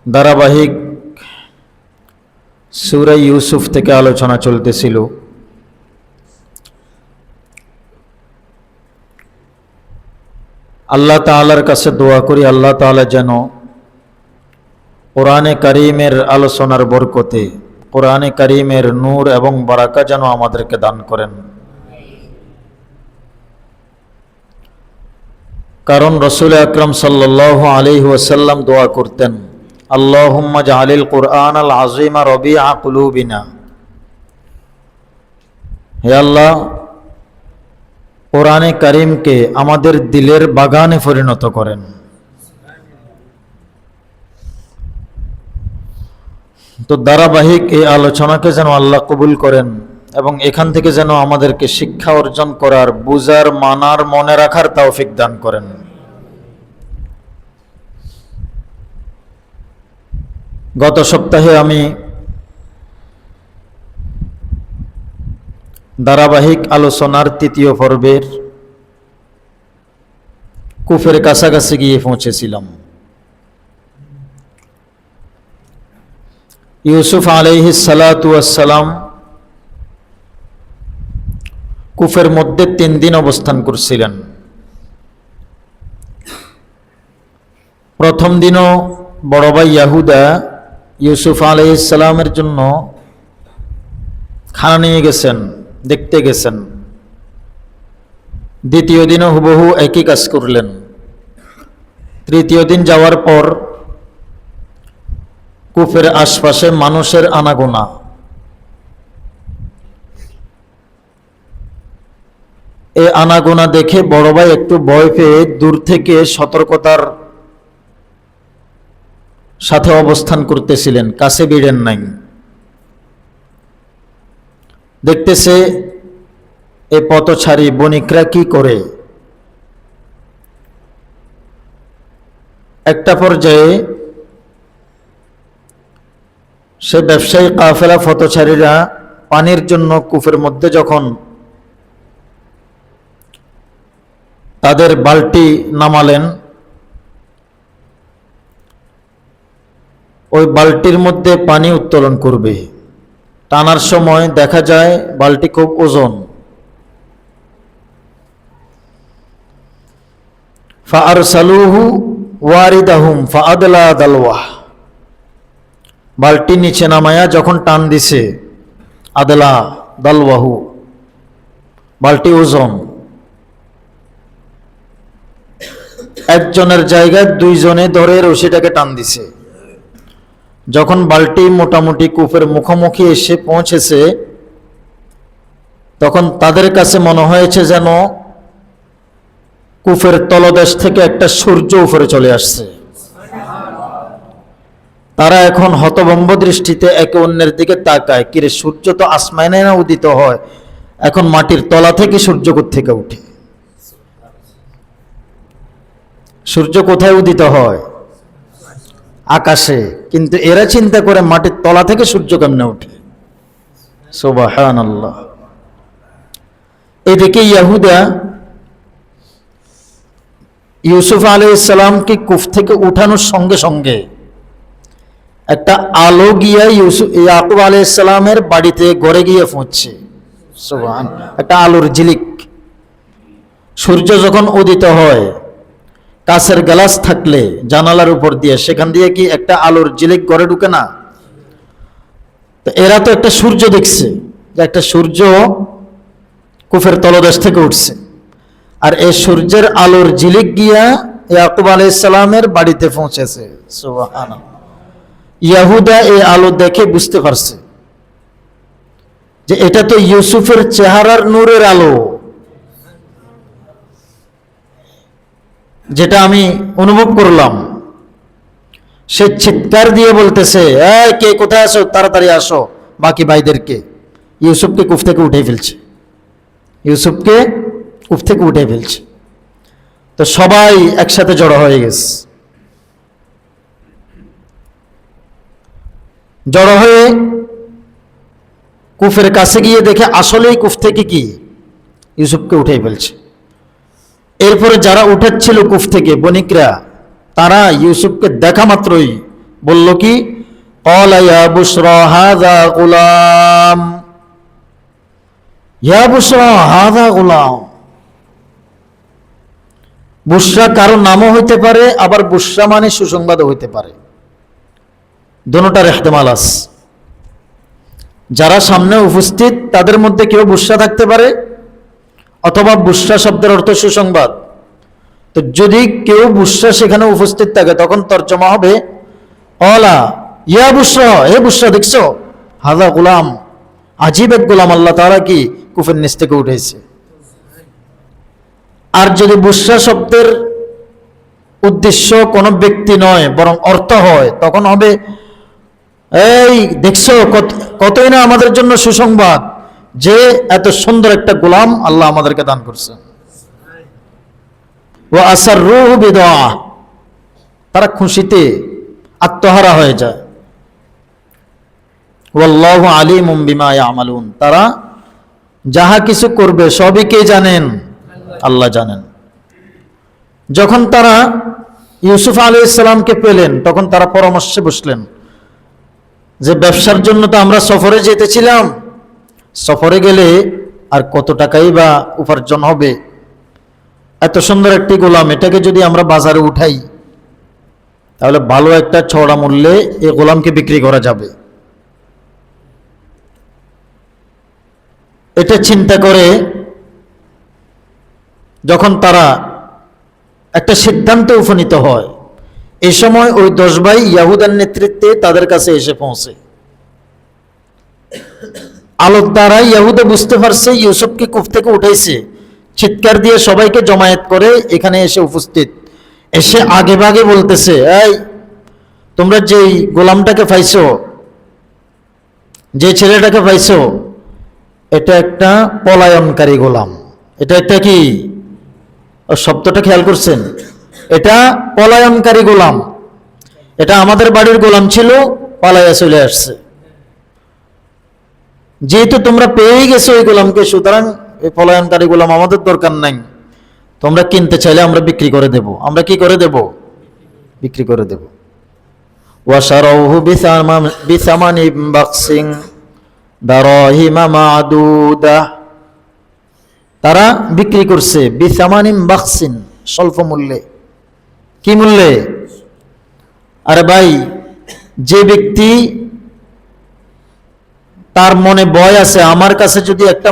ধারাবাহিক সূরা ইউসুফ থেকে আলোচনা চলতেছিল। আল্লাহ তাআলার কাছে দোয়া করি আল্লাহ তাআলা যেন কোরআনে কারীমের আলোচনার বরকতে কোরআনে কারীমের নূর এবং বারাকা যেন আমাদেরকে দান করেন। কারণ রাসূল আকরাম সাল্লাল্লাহু আলাইহি ওয়াসাল্লাম দোয়া করতেন, আল্লাহুম্মা জাআলিল কুরআনাল আযীমা রবিআ কুলুবিনা। হে আল্লাহ, কোরআনে কারীমকে আমাদের দিলের বাগানে পরিণত করেন। তো ধারাবাহিক এই আলোচনাকে যেন আল্লাহ কবুল করেন এবং এখান থেকে যেন আমাদেরকে শিক্ষা অর্জন করার, বুঝার, মানার, মনে রাখার তৌফিক দান করেন। গত সপ্তাহে আমি ধারাবাহিক আলোচনার তৃতীয় পর্বের কুফের কাছাকাছি গিয়ে পৌঁছেছিলাম। ইউসুফ আলাইহিস সালাতু ওয়াস সালাম কুফের মধ্যে 3 দিন অবস্থান করছিলেন। প্রথম দিনও বড় ভাই ইয়াহুদা ইউসুফ আলাইহিস সালামের জন্য খানা নিয়ে গেছেন, দেখতে গেছেন। দ্বিতীয় দিনও হুবহু একই কাজ করলেন। তৃতীয় দিন যাওয়ার পর কুফের আশপাশে মানুষের আনাগোনা। এই আনাগোনা দেখে বড় ভাই একটু ভয় পেয়ে দূর থেকে সতর্কতার সাথে অবস্থান করতেছিলেন, কাছে ভিড়েন নাই। দেখতেছে এ পথচারী বণিকরা কি করে। একটা পর্যায়ে সে ব্যবসায়ী কাফেলা পথচারীরা পানির জন্য কূপের মধ্যে যখন তাদের বালতি নামালেন, ওই বালতির মধ্যে পানি উত্তোলন করবে। টানার সময় দেখা যায় বালতি খুব ওজন। ফাআরসালুহু ওয়ারিদাহুম ফাআদলা দালওয়াহ। বালতি নিচে নামায়া যখন টান দিছে, আদলা দালওয়াহু, বালতি ওজন। একজনের জায়গায় 2 জনে ধরে রশিটাকে টান দিছে। যখন বালতি মোটামুটি কূপের মুখোমুখি এসে পৌঁছেছে, তখন তাদের কাছে মনে হয়েছে যেন কূপের তলদেশ থেকে একটা সূর্য উপরে চলে আসছে। তারা এখন হতভম্ব দৃষ্টিতে একে অন্যের দিকে তাকায়, কিরে সূর্য তো আসমানে না উদিত হয়, এখন মাটির তলা থেকে সূর্য কোত্থেকে উঠে? সূর্য কোথায় উদিত হয়? আকাশে। কিন্তু এরা চিন্তা করে মাটির তলা থেকে সূর্য কেমনে উঠে? সুবহানাল্লাহ। এদিকে ইয়াহুদা ইউসুফ আলাইহিস সালামকে কূপ থেকে উঠানোর সঙ্গে সঙ্গে একটা আলো গিয়া ইয়াকুব আলাইহিস সালামের বাড়িতে ঘরে গিয়ে পৌঁছছে। সুবহানাল্লাহ। একটা আলোর ঝিলিক। সূর্য যখন উদিত হয়, কাছের গ্লাস থাকলে জানালার উপর দিয়ে, সেখান দিয়ে কি একটা আলোর ঝিলিক ঘরে ঢুকে না? তো এরা তো একটা সূর্য দেখছে, যে একটা সূর্য কূপের তলদেশ থেকে উঠছে। আর এই সূর্যের আলোর ঝিলিক গিয়া ইয়াকুব আলাইহিস সালামের বাড়িতে পৌঁছেছে। সুবহানাল্লাহ। ইয়াহুদা এই আলো দেখে বুঝতে পারছে যে এটা তো ইউসুফের চেহারার নূরের আলো, যেটা আমি অনুভব করলাম। সে চিৎকার দিয়ে বলতেছে, এই কে কোথায় আসো, তাড়াতাড়ি আসো। বাকি ভাইদেরকে, ইউসুফকে কূপ থেকে উঠে ফেলছে, ইউসুফকে কূপ থেকে উঠে ফেলছে। তো সবাই একসাথে জড়ো হয়ে গেছে। জড়ো হয়ে কূপের কাছে গিয়ে দেখে আসলেই কূপ থেকে কি ইউসুফকে উঠে ফেলছে। এরপরে যারা উঠাচ্ছিল কূপ থেকে বণিকরা, তারা ইউসুফকে দেখা মাত্রই বলল কি, ক্বালা ইয়া বুশরা হাযা গুলাম, ইয়া বুশরা হাযা গুলাম। বুশরা কারো নামও হইতে পারে, আবার বুশরা মানে সুসংবাদও হইতে পারে, দোনোটার ইহতিমাল আছে। যারা সামনে উপস্থিত তাদের মধ্যে কেউ বুশরা থাকতে পারে, অথবা বুশরা শব্দের অর্থ সুসংবাদ। তো যদি কেউ বুশরা সেখানে উপস্থিত থাকে, তখন তর্জমা হবে ক্বালা ইয়া বুশরা, হে বুশরা, দেখছো হাযা গুলাম, আজীব এক গোলাম আল্লাহ তাআলা কি কুফের নিচ থেকে উঠেছে। আর যদি বুশরা শব্দের উদ্দেশ্য কোনো ব্যক্তি নয় বরং অর্থ হয়, তখন হবে এই দেখছো কতই না আমাদের জন্য সুসংবাদ যে এত সুন্দর একটা গোলাম আল্লাহ আমাদেরকে দান করছে। ওয়া আসাররুহু বিদআ, তারা খুশিতে আত্মহারা হয়ে যায়। ওয়াল্লাহু আলিমুম বিমা ইয়ামালুন, তারা যাহা কিছু করবে সবই কে জানেন? আল্লাহ জানেন। যখন তারা ইউসুফ আলাইহিস সালামকে পেলেন, তখন তারা পরামর্শে বসলেন যে ব্যবসার জন্য তো আমরা সফরে যেতেছিলাম, সফরে গেলে আর কত টাকাই বা উপার্জন হবে, এত সুন্দর একটি গোলাম, এটাকে যদি আমরা বাজারে উঠাই তাহলে ভালো একটা চড়া মূল্যে এই গোলামকে বিক্রি করা যাবে। এটা চিন্তা করে যখন তারা একটা সিদ্ধান্তে উপনীত হয়, এই সময় ওই 10 ভাই ইয়াহুদার নেতৃত্বে তাদের কাছে এসে পৌঁছে। আলোর দ্বারা ইয়াহুদা বুঝতে পারছে ইউসুফকে কূপ থেকে উঠাইছে, চিৎকার দিয়ে সবাইকে জমায়েত করে এখানে এসে উপস্থিত, এসে আগে ভাগে বলতেছে, এই তোমরা যেই গোলামটাকে পাইছো, যে ছেলেটাকে পাইছো, এটা একটা পলায়নকারী গোলাম। এটা একটা কি, শব্দটা খেয়াল করছেন, এটা পলায়নকারী গোলাম। এটা আমাদের বাড়ির গোলাম ছিল, পালাইয়া চলে আসছে। যেহেতু তোমরা পেয়েই গেছো ওই গোলামকে, সুতরাং এই পলায়নকারী গোলাম আমাদের দরকার নাই, তোমরা কিনতে চাইলে আমরা বিক্রি করে দেব। আমরা কি করে দেব? বিক্রি করে দেব। ওয়াশারাউহু বিসামানিন বাকসিন দারাহিমা মা'দুদা, তারা বিক্রি করছে বিসামানিন বাকসিন, স্বল্প মূল্যে। কি মূল্যে? আরে ভাই, যে ব্যক্তি তার মনে ভয় আছে, আমার কাছে যদি একটা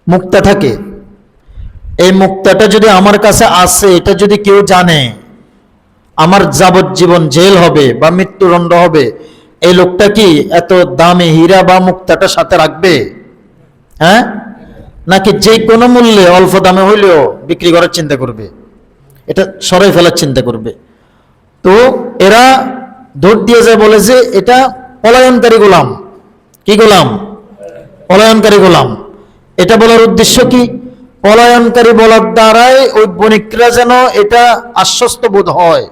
মুক্তা থাকে, এই মুক্তাটা যদি আমার কাছে আছে, এটা যদি কেউ জানে, আমার যাবজ্জীবন জেল হবে বা মৃত্যুদণ্ড হবে, এই লোকটা কি এত দামি হীরা বা মুক্তাটা সাথে রাখবে? হ্যাঁ, নাকি যে কোনো মূল্যে অল্প দামে হইলেও বিক্রি করার চিন্তা করবে, এটা সরাই ফেলার চিন্তা করবে? তো এরা দৌড় দিয়ে যায়, বলে যে এটা পলায়নকারী গোলাম। কি গোলাম? পলায়নকারী গোলাম। এটা বলার উদ্দেশ্য কি? পলায়নকারী বলার দ্বারাই ওই বণিকরা যেন এটা আশ্বস্ত বোধ হয়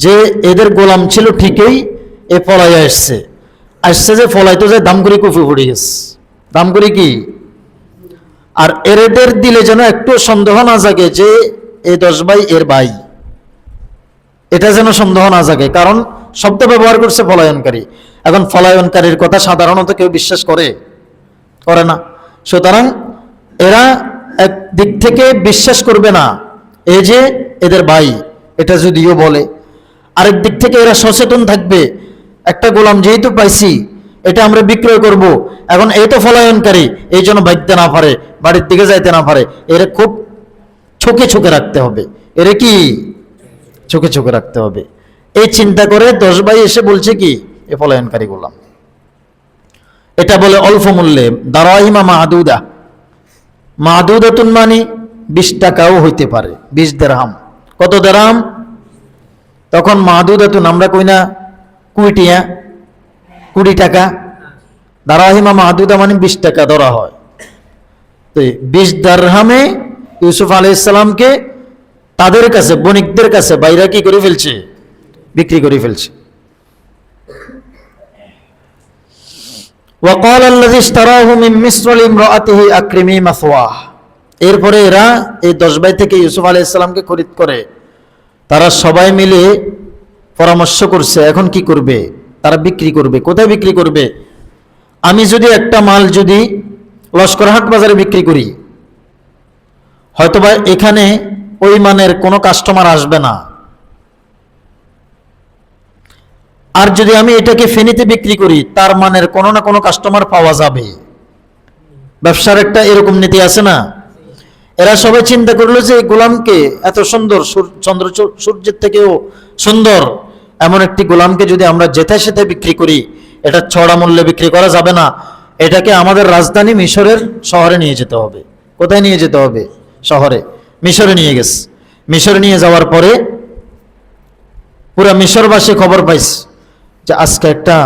যে এদের গোলাম ছিল ঠিকই, এ পলাইয়া আসছে যে পলাইতে যায় দাম করে কুফি পড়ে গেছে। দাম করে কি? আর এদের দিলে যেন একটু সন্দেহ না জাগে যে এই 10 ভাই এর ভাই, এটা যেন সন্দেহ না জাগে, কারণ শব্দ ব্যবহার করছে পলায়নকারী। এখন পলায়নকারীর কথা সাধারণত কেউ বিশ্বাস করে না। সুতরাং এরা এক দিক থেকে বিশ্বাস করবে না এই যে এদের ভাই, এটা যদিও বলে। আরেক দিক থেকে এরা সচেতন থাকবে, একটা গোলাম যেহেতু পাইছি, এটা আমরা বিক্রয় করব, এখন এই তো পলায়নকারী, এই জন্য বাইতে না পারে, বাড়ির দিকে যাইতে না পারে, এরা খুব চোখে রাখতে হবে। এরা কি চোখে রাখতে হবে, এই চিন্তা করে 10 ভাই এসে বলছে কি এ পলায়নকারী গোলাম। এটা বলে অল্প মূল্যে, দারাহিমা মা'দুদা। মা'দুদাতুন মানে 20 টাকাও হইতে পারে, 20 দিরহাম। কত দিরহাম? তখন মা'দুদাতুন আমরা কই না 20 টাকা। দারাহিমা মা'দুদা মানে 20 টাকা ধরা হয়। তো 20 দিরহামে ইউসুফ আলাইহিস সালামকে তাদের কাছে, বণিকদের কাছে বাইরা কি করে ফেলছে? বিক্রি করে ফেলছে। وقال الذي اشتراه من مصر لامرأته أكرمي مثواه, এরপরে এরা এই 10 ভাই থেকে ইউসুফ আলাইহিস সালামকে খরিদ করে, তারা সবাই মিলে পরামর্শ করছে এখন কি করবে, তারা বিক্রি করবে। কোথায় বিক্রি করবে? আমি যদি একটা মাল যদি লস্করহাট বাজারে বিক্রি করি, হয়তোবা এখানে ওই মানের কোনো কাস্টমার আসবে না, আর যদি আমি এটাকে ফেনীতে বিক্রি করি তার মানের কোনো না কোনো কাস্টমার পাওয়া যাবে। ব্যবসার একটা এরকম নীতি আছে না? এরা সবাই চিন্তা করলো যে গোলামকে, এত সুন্দর চন্দ্র সূর্যের থেকেও সুন্দর এমন একটি গোলামকে যদি আমরা যেতে সেতে বিক্রি করি, এটা চড়া মূল্যে বিক্রি করা যাবে না, এটাকে আমাদের রাজধানী মিশরের শহরে নিয়ে যেতে হবে। কোথায় নিয়ে যেতে হবে? শহরে। মিশরে নিয়ে গেছে। মিশরে নিয়ে যাওয়ার পরে পুরা মিশরবাসী খবর পাইছে যে আজকে একটা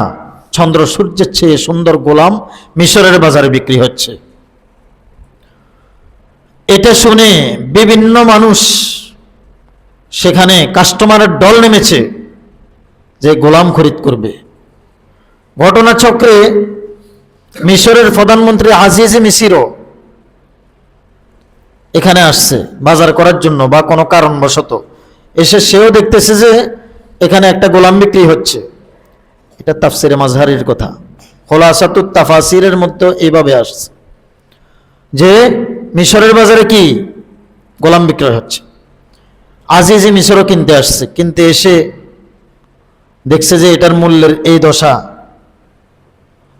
চন্দ্র সূর্যের চেয়ে সুন্দর গোলাম মিশরের বাজারে বিক্রি হচ্ছে। এটা শুনে বিভিন্ন মানুষ সেখানে কাস্টমারের দল নেমেছে যে গোলাম খরিদ করবে। ঘটনাচক্রে মিশরের প্রধানমন্ত্রী আজিজ মিসিরও এখানে আসছে বাজার করার জন্য বা কোনো কারণবশত এসে, সেও দেখতেছে যে এখানে একটা গোলাম বিক্রি হচ্ছে। এটা তাফসিরে মাজহারির কথা, খোলাসাতুত তাফাসিরের মধ্যে এইভাবে আসছে যে মিশরের বাজারে কি গোলাম বিক্রয় হচ্ছে। আজিজি মিশরও কিনতে আসছে, কিনতে এসে দেখছে যে এটার মূল্যের এই দশা।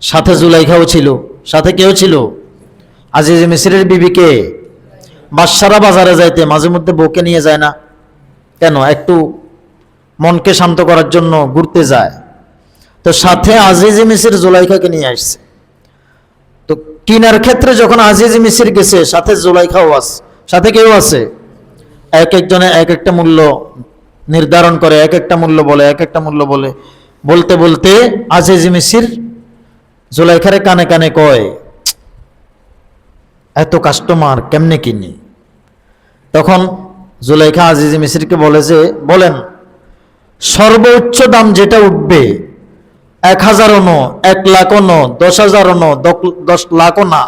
সাথে জুলাইখাও ছিল। সাথে কেউ ছিল? আজিজি মিশরের বিবিকে। বাদশারা বাজারে যাইতে মাঝে মধ্যে বউকে নিয়ে যায় না কেন? একটু মনকে শান্ত করার জন্য ঘুরতে যায়। তো সাথে আজিজি মিসির জুলাইখাকে নিয়ে আসছে। তো কিনার ক্ষেত্রে যখন আজিজি মিসির গেছে, সাথে জুলাইখাও আছে। সাথে কেউ আছে? এক একজনে এক একটা মূল্য নির্ধারণ করে, এক একটা মূল্য বলে, এক একটা মূল্য বলে। বলতে বলতে আজিজি মিসির জুলাইখারে কানে কানে কয়, এত কাস্টমার কেমনে কিনি? তখন জুলাইখা আজিজি মিসিরকে বলে যে, বলেন সর্বোচ্চ দাম যেটা উঠবে 1000ও ন, 1 লাখও ন, 10,000ও ন, 10 লাখও না,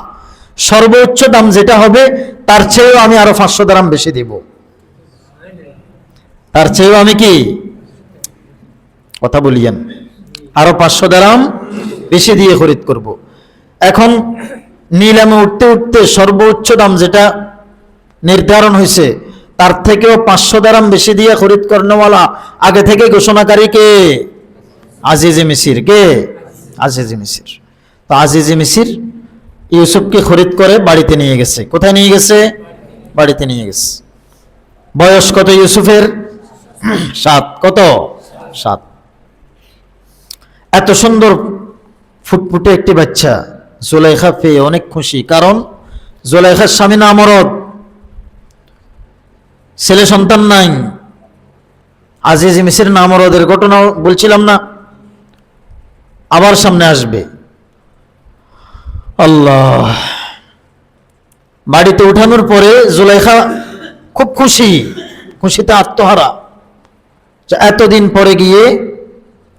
সর্বোচ্চ দাম যেটা হবে তার চেয়েও আমি আরো 500 দিরহাম বেশি দিব। তার চেয়েও আমি কি কথা বলিয়েন, আরো 500 দিরহাম বেশি দিয়ে খরিদ করব। এখন নিলামে উঠতে উঠতে সর্বোচ্চ দাম যেটা নির্ধারণ হয়েছে তার থেকেও 500 দিরহাম বেশি দিয়ে খরিদ করেনওয়ালা আগে থেকে ঘোষণাকারী কে? আজিজি মিসির। কে? আজিজি মিসির। তো আজিজি মিসির ইউসুফকে খরিদ করে বাড়িতে নিয়ে গেছে। কোথায় নিয়ে গেছে? বাড়িতে নিয়ে গেছে। বয়স কত ইউসুফের? 7। কত? 7। এত সুন্দর ফুটফুটে একটি বাচ্চা জুলাইখা পেয়ে অনেক খুশি। কারণ জুলাইখার স্বামী নামরদ, ছেলে সন্তান নাই। আজিজি মিসির নামরদের ঘটনা বলছিলাম না, আবার সামনে আসবে। আল্লাহ। বাড়িতে উঠানোর পরে জুলাইখা খুব খুশি, খুশিতে আত্মহারা। এতদিন পরে গিয়ে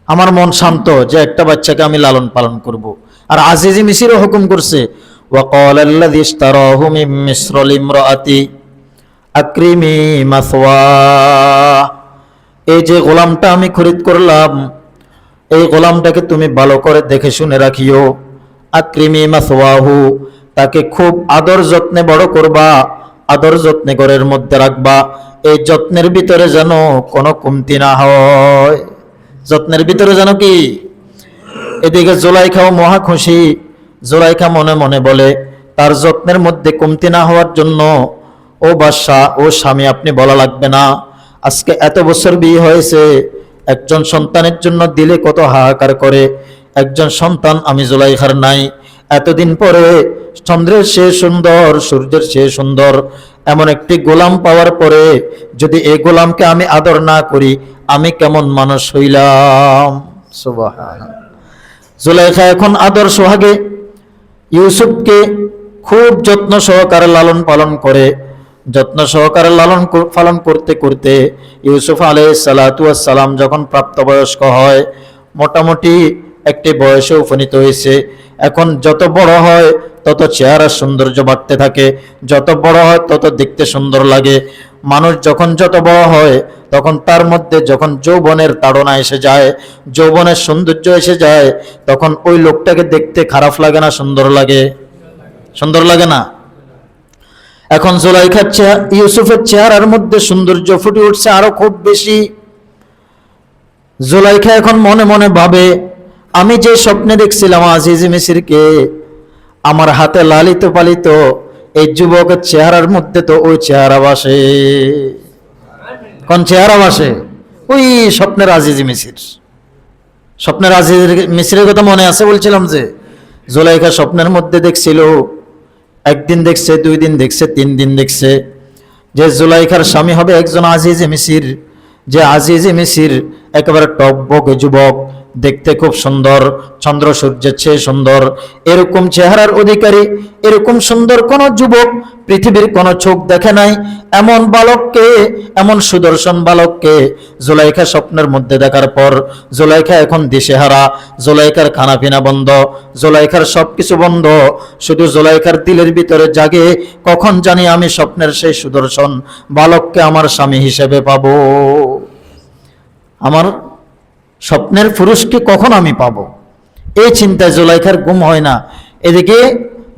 আমার মন শান্ত যে একটা বাচ্চাকে আমি লালন পালন করব। আর আজিজি মিসিরও হুকুম করছে, ওয়াকাল আল্লাযী ইশতারাহু মিন মিসর লিমরাআতি আকরিমি মাসওয়া, এই যে গোলামটা আমি খরিদ করলাম, এই গোলামটাকে তুমি ভালো করে দেখে শুনে রাখিও। আকরিমি মাসওয়াহু, তাকে খুব আদর যত্নে বড় করবা, আদর যত্নে ঘরের মধ্যে রাখবা। এই যত্নের ভিতরে যেন কোনো কমতি না হয়। যত্নের ভিতরে যেন কি? এদিকে জুলাইখাও মহা খুশি। জুলাইখা মনে মনে বলে, তার যত্নের মধ্যে কমতি না হওয়ার জন্য ও বাদশা, ও স্বামী, আপনি বলা লাগবে না। আজকে এত বছর বিয়ে হয়েছে, একজন সন্তানের জন্য দিলে কত হাহাকার করে। একজন সন্তান আমি জুলাইখার নাই। এতদিন পরে চন্দ্রের চেয়ে সুন্দর, সূর্যের চেয়ে সুন্দর এমন একটি গোলাম পাওয়ার পরে যদি এই গোলামকে আমি আদর না করি, আমি কেমন মানুষ হইলাম। সুবহানাল্লাহ। জুলাইখা এখন আদর সোহাগে ইউসুফকে খুব যত্ন সহকারে লালন পালন করে। যত্ন সহকারে লালন পালন করতে করতে ইউসুফ আলাইহিস সালাতু ওয়াস সালাম যখন প্রাপ্তবয়স্ক হয়, মোটামুটি একটি বয়সে উপনীত হয়েছে। এখন যত বড় হয় তত চেহারার সৌন্দর্য বাড়তে থাকে, যত বড় হয় তত দেখতে সুন্দর লাগে। মানুষ যখন যত বড় হয় তখন তার মধ্যে যখন যৌবনের তাড়না এসে যায়, যৌবনের সৌন্দর্য এসে যায়, তখন ওই লোকটাকে দেখতে খারাপ লাগে না সুন্দর লাগে? সুন্দর লাগে না? এখন জুলাইখার ইউসুফের চেহারার মধ্যে সৌন্দর্য ফুটে উঠছে আরো খুব বেশি। জুলাইখা এখন মনে মনে ভাবে, আমি যে স্বপ্নে দেখছিলাম আজিজ মিসিরকে আমার হাতে লালিত পালিত, এই যুবকের চেহারার মধ্যে তো ওই চেহারা বাসে। কোন চেহারা বাসে? ওই স্বপ্নের আজিজ মিসির। স্বপ্নের আজিজ মিসিরের কথা মনে আছে বলছিলাম যে জুলাইখা স্বপ্নের মধ্যে দেখছিল, একদিন দেখছে, 2 দিন দেখছে, 3 দিন দেখছে যে জুলাইখার স্বামী হবে একজন আজিজ মিসির। যে আজিজ মিসির একেবারে টকবকে যুবক, দেখতে খুব সুন্দর, চন্দ্র সূর্যের চেয়ে সুন্দর, এরকম চেহারার অধিকারী, এরকম সুন্দর কোন যুবক পৃথিবীর কোন চোখ দেখে নাই। এমন বালককে, এমন সুদর্শন বালককে জুলাইখা স্বপ্নের মধ্যে দেখার পর জুলাইখা এখন দিশেহারা। জুলাইখার খানাপিনা বন্ধ, জুলাইখার সবকিছু বন্ধ, শুধু জুলাইখার দিলের ভিতরে জাগে, কখন জানি আমি স্বপ্নের সেই সুদর্শন বালককে আমার স্বামী হিসেবে পাবো, আমার স্বপ্নের পুরুষকে কখন আমি পাবো, এই চিন্তায় জুলাইখার ঘুম হয় না। এদিকে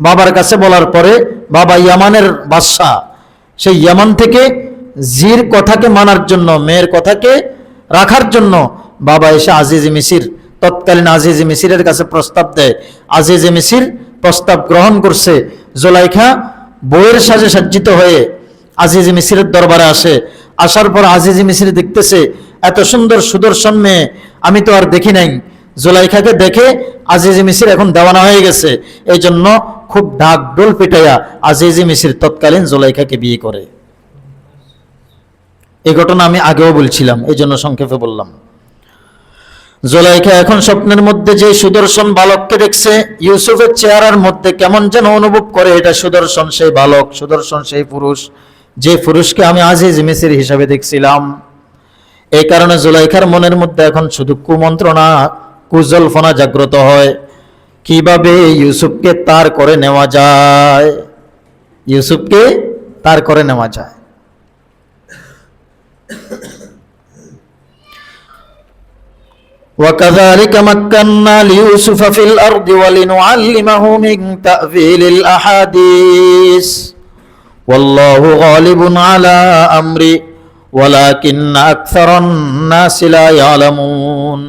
বাবার কাছে বলার পরে বাবা ইয়ামানের বাদশা, সেই ইয়ামান থেকে জির কথাকে মানার জন্য, মেয়ের কথাকে রাখার জন্য বাবা এসে আজিজ মিসির, তৎকালীন আজিজ মিসিরের কাছে প্রস্তাব দেয়। আজিজ মিসির প্রস্তাব গ্রহণ করছে। জুলাইখা বউয়ের সাজে সজ্জিত হয়ে আজিজ মিসিরের দরবারে আসে। আসার পর আজিজ মিসির দেখতেছে এত সুন্দর সুদর্শন মেয়ে আমি তো আর দেখি নাই। জুলাইখাকে দেখে আজিজ মিসির এখন দেওয়ানা হয়ে গেছে। এই জন্য খুব ঢাক ঢোল পিটাইয়া আজিজ মিসির তৎকালীন জুলাইখাকে বিয়ে করে। এই ঘটনা আমি আগেও বলছিলাম, এই জন্য সংক্ষেপে বললাম। জুলাইখা এখন স্বপ্নের মধ্যে যে সুদর্শন বালককে দেখছে, ইউসুফের চেহারার মধ্যে কেমন যেন অনুভব করে এটা সুদর্শন সেই বালক, সুদর্শন সেই পুরুষ, যে পুরুষকে আমি আজিজ মিসির হিসাবে দেখছিলাম। এই কারণে জুলাইখার মনের মধ্যে এখন শুধু কুমন্ত্রণা, কুজল্পনা জাগ্রত হয়, কিভাবে ইউসুফকে তার করে নেওয়া যায়, ইউসুফকে তার করে নেওয়া যায়। وكذلك مكنا ليوسف في الأرض ولنعلمه من تأويل الأحاديث والله غالب على أمره ولكن أكثر الناس لا يعلمون।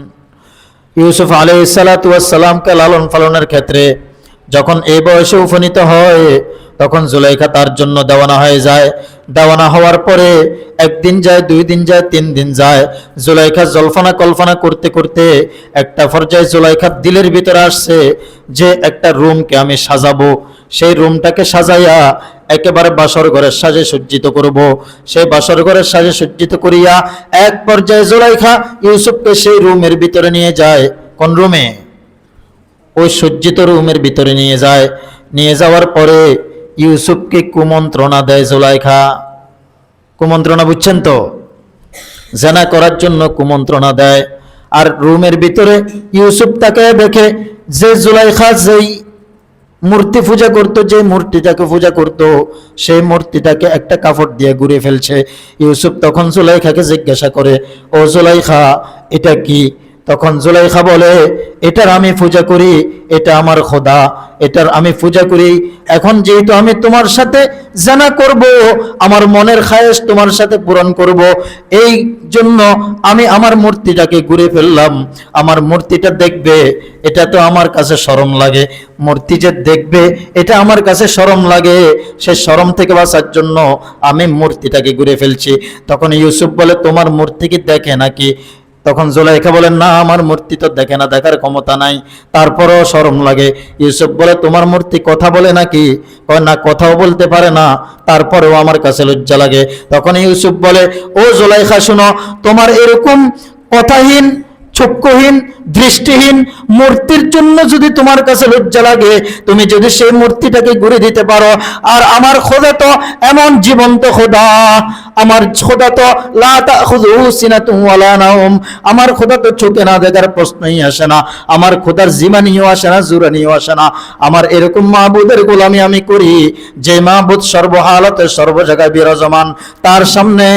ইউসুফ আলাইহিস সালাতু ওয়াস সালামকে লালন পালনের ক্ষেত্রে যখন এই বয়সে উপনীত হয় তখন জুলাইখা তার জন্য দেওয়ানা হয়ে যায়। দেওয়ানা হওয়ার পরে 1 দিন যায়, 2 দিন যায়, 3 দিন যায়, জুলাইখা জল্পনা কল্পনা করতে করতে একটা পর্যায়ে জুলাইখার দিলের ভিতরে আসছে যে একটা রুমকে আমি সাজাবো, সেই রুমটাকে সাজাইয়া একেবারে বাসর ঘরের সাজে সজ্জিত করব। সেই বাসর ঘরের সাজে সজ্জিত করিয়া এক পর্যায়ে জুলাইখা ইউসুফকে সেই রুমের ভিতরে নিয়ে যায়। কোন রুমে? ওই সজ্জিত রুমের ভিতরে নিয়ে যায়। নিয়ে যাওয়ার পরে ইউসুফকে কুমন্ত্রণা দেয় জুলাইখা। কুমন্ত্রণা বুঝছেন তো? জেনা করার জন্য কুমন্ত্রণা দেয়। আর রুমের ভিতরে ইউসুফ তাকে দেখে যে জুলাইখা যেই মূর্তি পূজা করতো, যে মূর্তিটাকে পূজা করতো, সেই মূর্তিটাকে একটা কাপড় দিয়ে ঘুরে ফেলছে। ইউসুফ তখন জুলাইখাকে জিজ্ঞাসা করে, ও জুলাইখা এটা কি? তখন জুলাইখা বলে, এটার আমি পূজা করি, এটা আমার খোদা, এটার আমি পূজা করি। এখন যেহেতু আমি তোমার সাথে জানা করব, আমার মনের খায়েশ তোমার সাথে পূরণ করব, এই জন্য আমি আমার মূর্তিটাকে ঘুরে ফেললাম। আমার মূর্তিটা দেখবে, এটা তো আমার কাছে শরম লাগে। মূর্তি যে দেখবে এটা আমার কাছে শরম লাগে, সে শরম থেকে বাঁচার জন্য আমি মূর্তিটাকে ঘুরে ফেলছি। তখন ইউসুফ বলে, তোমার মূর্তি কি দেখে নাকি? তখন জুলাইখা বলেন, না আমার মূর্তি তো দেখে না, দেখার ক্ষমতা নাই, তারপরেও শরম লাগে। ইউসুফ বলে, তোমার মূর্তি কথা বলে নাকি? না, কথাও বলতে পারে না, তারপরেও আমার কাছে লজ্জা লাগে। তখন ইউসুফ বলে, ও জুলাইখা শুনো, তোমার এরকম কথাহীন, চক্ষুহীন, দৃষ্টিহীন মূর্তির জন্য যদি তোমার কাছে লজ্জা লাগে, তুমি যদি সেই মূর্তিটাকে ঘুরে দিতে পারো, আর আমার খোদা তো এমন জীবন্ত খোদা, আমার খোদা তো লা তাখুযুহু সিনাতুন ওয়ালা নাওম, আমার খোদা তো চোখে না দেখার প্রশ্নই আসে না, আমার খোদার জিমানিও আসে না, জুরানিও আসে না। আমার এরকম মাহবুদের গোলামি আমি করি যে মাহবুদ সর্বহালতে সর্ব জায়গায় বিরাজমান, তার সামনে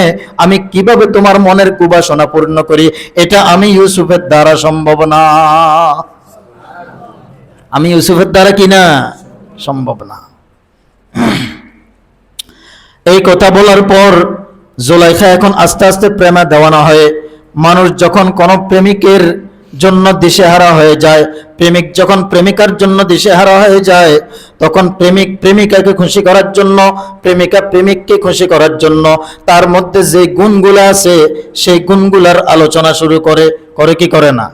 আমি কিভাবে তোমার মনের কুবাসনা পূর্ণ করি? এটা আমি ইউসুফের দ্বারা সম্ভব না। আমি ইউসুফের দ্বারা কি না সম্ভব না। এই কথা বলার পর জুলাইখা এখন আস্তে আস্তে প্রেমে দেওয়ানা হয়ে, মানুষ যখন কোন প্রেমিকের জন্য দিশেহারা হয়ে যায়, প্রেমিক যখন প্রেমিকার জন্য দিশেহারা হয়ে যায়, তখন প্রেমিক প্রেমিকাকে খুশি করার জন্য, প্রেমিকা প্রেমিককে খুশি করার জন্য তার মধ্যে যে গুণগুলো আছে সেই গুণগুলার আলোচনা শুরু করে, করে কি করে না?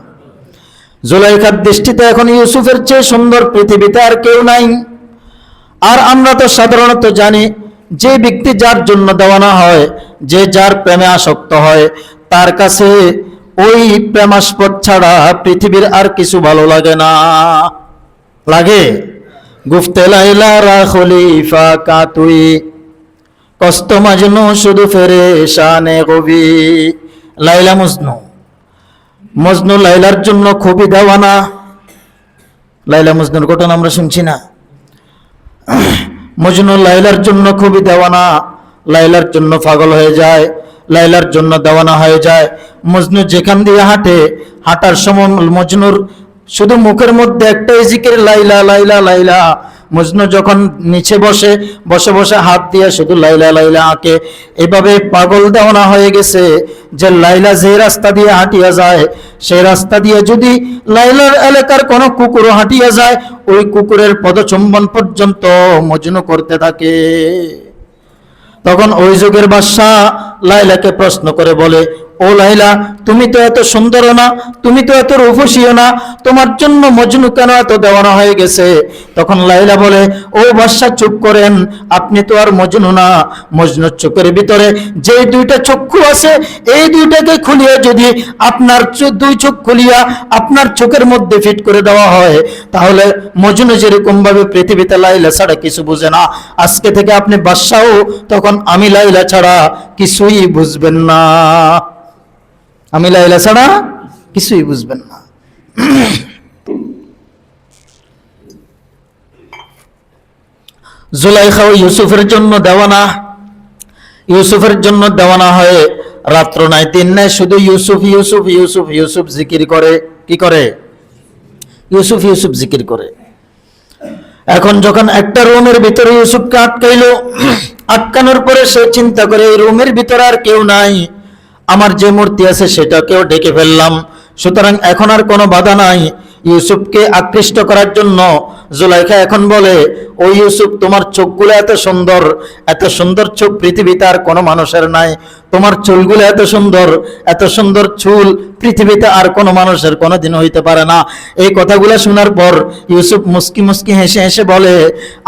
জুলাইখার দৃষ্টিতে এখন ইউসুফের চেয়ে সুন্দর পৃথিবীতে আর কেউ নাই। আর আমরা তো সাধারণত জানি, যে ব্যক্তি যার জন্য দেওয়ানা হয়, যে যার প্রেমে আসক্ত হয়, তার কাছে ওই প্রেমাস্পদ ছাড়া পৃথিবীর আর কিছু ভালো লাগে না। লাগে? গুফতে লাইলা রা খলিফা কাতুই, কষ্ট মাজনু শুধু ফেরেশানে কবি। লাইলা মজনু, মজনু লাইলার জন্য খুবই দেওয়ানা। লাইলা মজনুর ঘটনা আমরা শুনছি না? মজনু লাইলার জন্য খুবই দেওয়ানা, লাইলার জন্য পাগল হয়ে যায়, লাইলার জন্য দেওয়ানা হয়ে যায়। মজনু যেখান দিয়ে হাঁটে, হাঁটার সময় মজনুর শুধু মুখের মধ্যে একটাই জিকির, লাইলা লাইলা লাইলা। মজনু যখন নিচে বসে, বসে বসে হাত দিয়ে শুধু লাইলা লাইলা আঁকে। এভাবে পাগল দেওয়ানা হয়ে গেছে যে লাইলা যে রাস্তা দিয়ে হাঁটিয়া যায়, সেই রাস্তা দিয়ে যদি লাইলার এলাকার কোনো কুকুরও হাঁটিয়া যায়, ওই কুকুরের পদচুম্বন পর্যন্ত মজনু করতে থাকে। তখন ওই যুগের বাদশাহ লাইলাকে প্রশ্ন করে বলে, ও লাইলা, তুমি তো এত সুন্দর না, তুমি তো এত রূপসীও না, তোমার জন্য মজনু কেন এত দেওয়ানা হয়ে গেছে? তখন লাইলা বলে, ও বাদশা চুপ করেন, আপনি তো আর মজনু না। মজনুর চোখের ভিতরে যে দুইটা চক্ষু আছে, এই দুইটাকে খুলিয়ে যদি আপনার দুই চোখ খুলিয়া আপনার চোখের মধ্যে ফিট করে দেওয়া হয়, তাহলে মজনু যেরকম ভাবে পৃথিবীতে লাইলা ছাড়া কিছু বুঝে না, আজকে থেকে আপনি বাদশাও তখন আমি লাইলা ছাড়া কিছুই বুঝবেন না। আমি লাইলা ছাড়া কিছুই বুঝবেন না। জুলাইখা ইউসুফের জন্য দেওয়ানা, ইউসুফের জন্য দেওয়ানা হয়ে রাত্র নাই দিন নাই শুধু ইউসুফ ইউসুফ ইউসুফ ইউসুফ জিকির করে। কি করে? ইউসুফ ইউসুফ জিকির করে। এখন যখন একটা রুমের ভিতরে ইউসুফকে আটকাইল, আটকানোর পরে সে চিন্তা করে এই রুমের ভিতরে আর কেউ নাই, আমার যে মূর্তি আছে সেটাকেও ডেকে ফেললাম, সুতরাং এখন আর কোনো বাধা নাই। ইউসুফকে আকৃষ্ট করার জন্য জুলাইখা এখন বলে, ও ইউসুফ, তোমার চোখগুলো এত সুন্দর, এত সুন্দর চোখ পৃথিবীতে আর কোনো মানুষের নাই। তোমার চুলগুলো এত সুন্দর, এত সুন্দর চুল পৃথিবীতে আর কোনো মানুষের কোনোদিন হইতে পারে না। এই কথাগুলো শোনার পর ইউসুফ মুস্কি মুস্কি হেসে হেসে বলে,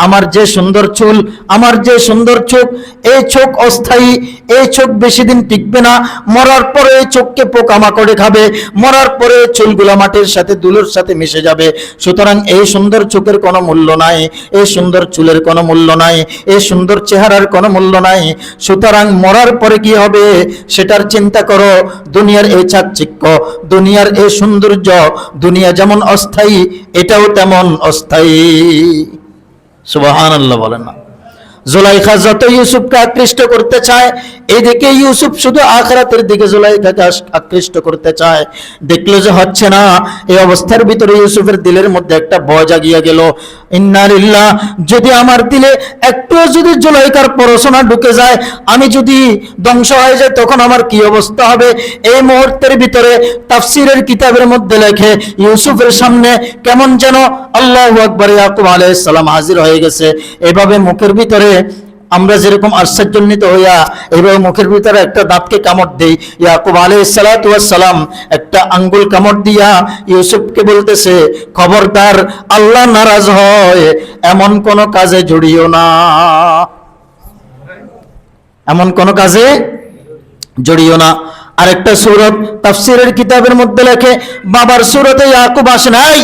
আমার যে সুন্দর চুল, আমার যে সুন্দর চোখ, এই চোখ অস্থায়ী, এই চোখ বেশি দিন টিকবে না। মরার পরে এই চোখকে পোকামাকড়ে খাবে, মরার পরে চুলগুলা মাটির সাথে ধুলোর সাথে মিশে যাবে। সুতরাং এই সুন্দর চোখের কোনো মূল্য নাই, এই সুন্দর চুলের কোনো মূল্য নাই, এই সুন্দর চেহারার কোনো মূল্য নাই। সুতরাং মরার পরে কি হবে সেটার চিন্তা করো। দুনিয়ার এই চাকচিক্য, দুনিয়ার এই সৌন্দর্য, দুনিয়া যেমন অস্থায়ী, এটাও তেমন অস্থায়ী। সুবহানাল্লাহ বলেন না? জুলাইখা যত ইউসুফকে আকৃষ্ট করতে চায়, এদিকে ইউসুফ শুধু আখিরাতের দিকে জুলাইখাকে আকৃষ্ট করতে চায়। দেখলো যে হচ্ছে না, এই অবস্থার ভিতরে ইউসুফের দিলের মধ্যে একটা ভয় জাগিয়া গেল। ইন্না লিল্লাহ, যদি আমার দিলে একটু যদি জুলাইখার পরশনা ঢুকে যায়, আমি যদি ধ্বংস হয়ে যায়, তখন আমার কি অবস্থা হবে? এই মুহূর্তের ভিতরে তাফসীরের কিতাবের মধ্যে লেখে, ইউসুফের সামনে কেমন যেন আল্লাহু আকবার ইয়াকুব আলাইহিস সালাম হাজির হয়ে গেছে। এভাবে মুখের ভিতরে আমরা যেরকম আশ্চর্যান্বিত হইয়া এইভাবে মুখের ভিতরে একটা দাঁতকে কামড় দেই, ইয়াকুব আলাইহিস সালাতু ওয়াস সালাম একটা আঙ্গুল কামড় দিয়া ইউসুফকে বলতেছে, খবরদার, আল্লাহ নারাজ হয় এমন কোন কাজে জড়িও না, এমন কোন কাজে জড়িও না। আরেকটা সূরত তাফসীরের কিতাবের মধ্যে লেখে, বাবার সূরতে ইয়াকুব আসে নাই,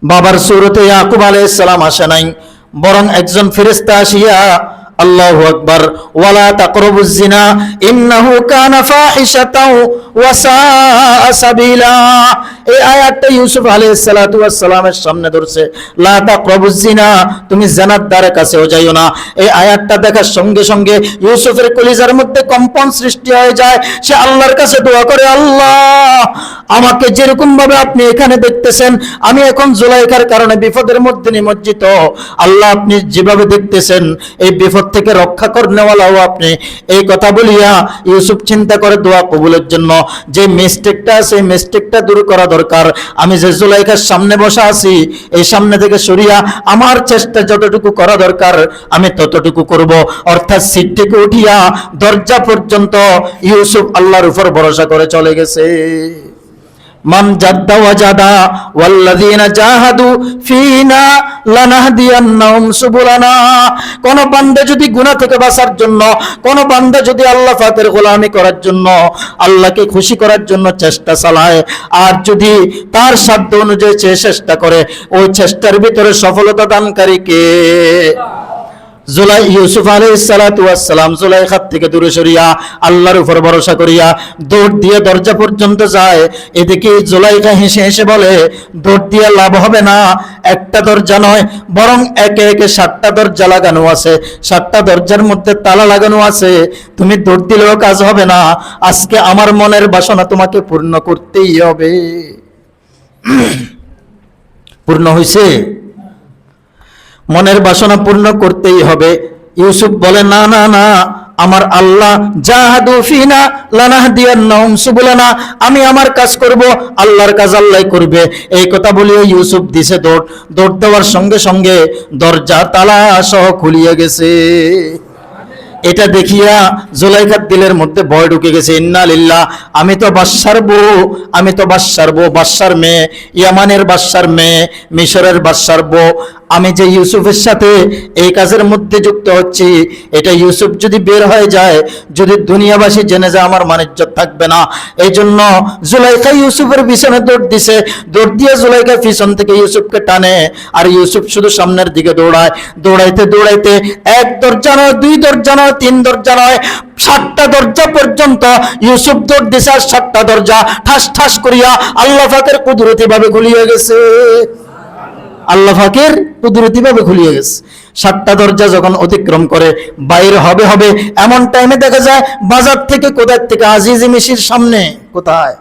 বাবার সূরতে ইয়াকুব আলাইহিস সালাম আসে নাই, বরং একজন ফেরেশতা আসিয়া আল্লাহু আকবার, ওয়ালা তাকরাবুজ জিনা ইন্নাহু কানা ফাহিশাতাও ওয়া সাআ সাবিলা। এই আয়াতটা ইউসুফ আলাইহিস সালাতু ওয়াস সালামের সামনে ধরছে, লা তাকরাবুজ জিনা, তুমি জিনার দ্বারে কাছেও যাইও না। এই আয়াতটা দেখার সঙ্গে সঙ্গে ইউসুফের কলিজার মধ্যে কম্পন সৃষ্টি হয়ে যায়। সে আল্লাহর কাছে দোয়া করে, আল্লাহ, আমাকে যেরকম ভাবে আপনি এখানে দেখতেছেন, আমি এখন জুলাইখার কারণে বিপদের মধ্যে নিমজ্জিত, আল্লাহ আপনি যেভাবে দেখতেছেন এই বিপদ থেকে রক্ষা করনেওয়ালাও আপনি। এই কথা বলিয়া ইউসুফ চিন্তা করে দোয়া কবুলের জন্য যে মিস্টেকটা আছে এই মিস্টেকটা দূর করা দরকার। আমি যে জুলাইখার সামনে বসা আছি, এই সামনে থেকে সরিয়া আমার চেষ্টা যতটুকু করা দরকার আমি ততটুকু করব। অর্থাৎ সিট থেকে উঠিয়া দরজা পর্যন্ত ইউসুফ আল্লাহর উপর ভরসা করে চলে গেছে। মান জাদ্দা ওয়াজাদা ওয়াল্লাযীনা জাহাদু ফীনা লানাহদিয়ান্নাহুম সুবুলানা। কোন বান্দা যদি গুনাহ থেকে বাঁচার জন্য, কোন বান্দা যদি আল্লাহ পাকের গোলামি করার জন্য, আল্লাহকে খুশি করার জন্য চেষ্টা চালায়, আর যদি তার সাধ্য অনুযায়ী চেষ্টা করে, ওই চেষ্টার ভিতরে সফলতা দানকারী কে? ইউসুফ আলাইহিস সালাতু ওয়াস সালাম জুলাইখার থেকে দূরে সরিয়া আল্লাহর উপর ভরসা করিয়া দৌড় দিয়ে দরজা পর্যন্ত যায়। এদিকে জুলাইখা হেসে হেসে বলে, দৌড় দিয়ে লাভ হবে না, একটা দরজা নয় বরং একে একে 7টা দরজা লাগানো আছে, 7টা দরজার মধ্যে তালা লাগানো আছে, তুমি দৌড় দিলেও কাজ হবে না, আজকে আমার মনের বাসনা তোমাকে পূর্ণ করতেই হবে। পূর্ণ হইছে? মনের বাসনা পূর্ণ করতেই হবে। ইউসুফ বলে, না না না, আমার আল্লাহ জাহাদু ফিনা লানাহদিয়ান্নাহুম সুবুলানা, আমি আমার কাজ করব, আল্লাহর কাজ আল্লাহ করবে। এই কথা বলিয়ে ইউসুফ দিছে দৌড়। দৌড় দেওয়ার সঙ্গে সঙ্গে দরজা তালা সহ খুলিয়ে গেছে। এটা দেখিয়া জুলাইখার দিলের মধ্যে ভয় ঢুকে গেছে। ইন্না লিল্লাহ, আমি তো বাদশার বউ, আমি তো বাদশার বউ, বাদশার মেয়ে, ইয়ামানের বাদশার মেয়ে, মিশরের বাদশার বউ। আমি যে ইউসুফের সাথে এই কাজের মধ্যে যুক্ত হচ্ছি, এটা ইউসুফ যদি বের হয়ে যায়, যদি দুনিয়াবাসী জেনে যায়, আমার মানিজ্জত থাকবে না। এই জন্য জুলাইখা ইউসুফের পিছনে দৌড় দিছে। দৌড় দিয়ে জুলাইখা পিছন থেকে ইউসুফকে টানে, আর ইউসুফ শুধু সামনের দিকে দৌড়ায়। দৌড়াইতে দৌড়াইতে 1 দরজা নয়, 2 দরজা নয়, 3 দরজা নয়, 7টা দরজা পর্যন্ত ইউসুফ দৌড় দিছে। আর 7টা দরজা ঠাস ঠাস করিয়া আল্লাহ পাকের কুদরতি ভাবে খুলিয়ে গেছে। আল্লাহ পাকের কুদরতি ভাবে খুলিয়ে গেছে। 7টা দরজা যখন অতিক্রম করে বাইরে হবে এমন টাইমে দেখা যায় বাজার থেকে, কোথায় থেকে, আজিজি মিশির সামনে। কোথায়?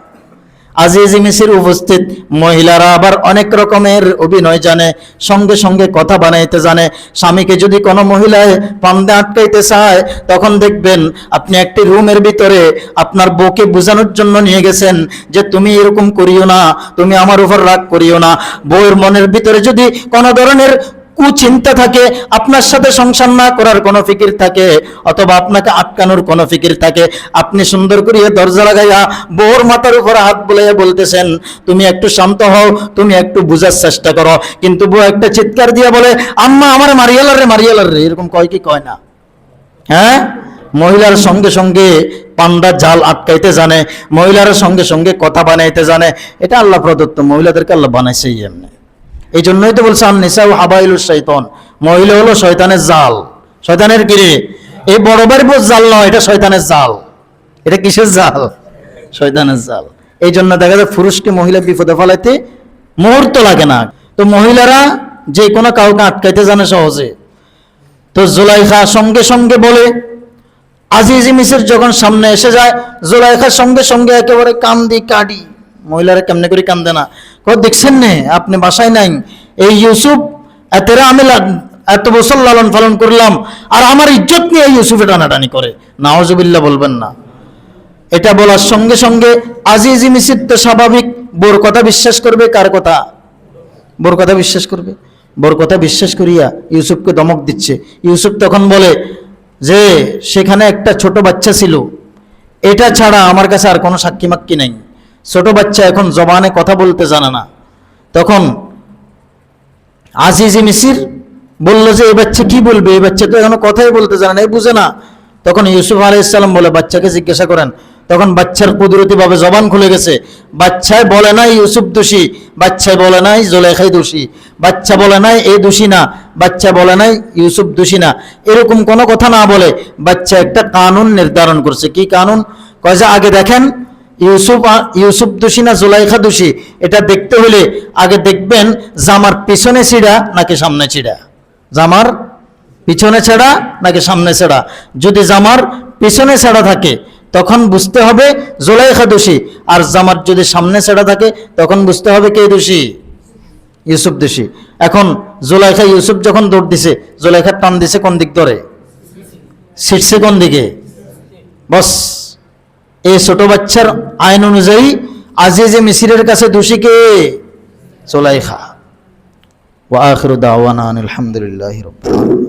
আজিজি মিশির উপস্থিত। মহিলারা আবার অনেক রকমের অভিনয় জানে, সঙ্গে সঙ্গে কথা বানাইতে জানে। স্বামীকে যদি কোনো মহিলায় পান্দে আটকাইতে চায়, তখন দেখবেন আপনি একটি রুমের ভিতরে আপনার বউকে বোঝানোর জন্য নিয়ে গেছেন যে তুমি এরকম করিও না, তুমি আমার উপর রাগ করিও না। বউয়ের মনের ভিতরে যদি কোনো ধরনের কুচিন্তা থাকে, আপনার সাথে সংসার না করার কোনো ফিকির থাকে, অথবা আপনাকে আটকানোর কোনো ফিকির থাকে, আপনি সুন্দর করে দরজা লাগাইয়া বউর মাথার উপর হাত বুলাইয়া বলতেছেন, তুমি একটু শান্ত হও, তুমি একটু বুঝার চেষ্টা করো। কিন্তু বউ একটা চিৎকার দিয়ে বলে, আম্মা আমার মারিয়ালার রে, এরকম কয় কি কয় না? হ্যাঁ, মহিলার সঙ্গে সঙ্গে পান্ডা জাল আটকাইতে জানে, মহিলার সঙ্গে সঙ্গে কথা বানাইতে জানে। এটা আল্লাহ প্রদত্ত, মহিলাদেরকে আল্লাহ বানাইছে এমনি। এই জন্যই তো বলছে আন-নিসাউ হাবাইলুশ শাইতান, মহিলা হলো শয়তানের জাল। শয়তানের কি রে? এই বড় বাড়ির জাল নয়, এটা শয়তানের জাল। এটা কিসের জাল? শয়তানের জাল। এই জন্য দেখা যায় পুরুষকে মহিলা বিপদে ফেলাইতে মুহূর্ত লাগে না। তো মহিলারা যে কোনো কাউকে আটকাইতে জানে সহজে। তো জুলাইখা সঙ্গে সঙ্গে বলে, আজিজি মিসর যখন সামনে এসে যায়, জুলাইখার সঙ্গে সঙ্গে একেবারে কান্দি কাটি। মহিলারা কেমনে করে কান্দে না? দেখছেন নে, আপনি বাসায় নাই, এই ইউসুফ এতেরা আমি এত বছর লালন পালন করলাম, আর আমার ইজ্জত নিয়ে ইউসুফে টানাটানি করে। নাউজুবিল্লাহ বলবেন না। এটা বলার সঙ্গে সঙ্গে আজিজি মিসর তো স্বাভাবিক বোর কথা বিশ্বাস করবে। কার কথা? বোর কথা বিশ্বাস করবে। বোর কথা বিশ্বাস করিয়া ইউসুফকে ধমক দিচ্ছে। ইউসুফ তখন বলে যে সেখানে একটা ছোট বাচ্চা ছিল, এটা ছাড়া আমার কাছে আর কোনো সাক্ষী মাক্ষী নাই। ছোট বাচ্চা এখন জবানে কথা বলতে জানে না। তখন আজিজি মিসর বলল যে এই বাচ্চা কি বলবে, এই বাচ্চা তো এখনো কথাই বলতে জানে না, এই বুঝে না। তখন ইউসুফ আলাইহিস সালাম বলে, বাচ্চাকে জিজ্ঞাসা করেন। তখন বাচ্চার কুদরতিভাবে জবান খুলে গেছে। বাচ্চায় বলে নাই ইউসুফ দোষী, বাচ্চায় বলে নাই জুলাইখাই দোষী, বাচ্চা বলে নাই এই দোষী না, বাচ্চা বলে নাই ইউসুফ দোষী না, এরকম কোনো কথা না বলে বাচ্চা একটা কানুন নির্ধারণ করছে। কি কানুন? কয় যে আগে দেখেন ইউসুফ দোষী না জুলাইখা দোষী, এটা দেখতে হলে আগে দেখবেন জামার পিছনে ছিঁড়া নাকি সামনে ছিঁড়া, জামার পিছনে ছেঁড়া নাকি সামনে ছেঁড়া। যদি জামার পিছনে ছেঁড়া থাকে তখন বুঝতে হবে জুলাইখা দোষী, আর জামার যদি সামনে ছেঁড়া থাকে তখন বুঝতে হবে কে দোষী? ইউসুফ দোষী। এখন জুলাইখা ইউসুফ যখন দৌড় দিছে, জুলাইখার টান দিছে কোন দিক ধরে? ছিটছে কোন দিকে? বস, এই ছোট বাচ্চার আইন অনুযায়ী আজিজে মিসরের কাছে দোষী কে? জুলাইখা। ওয়া আখিরু দাওয়ানা আনিল হামদুলিল্লাহি রাব্বিল আলামিন।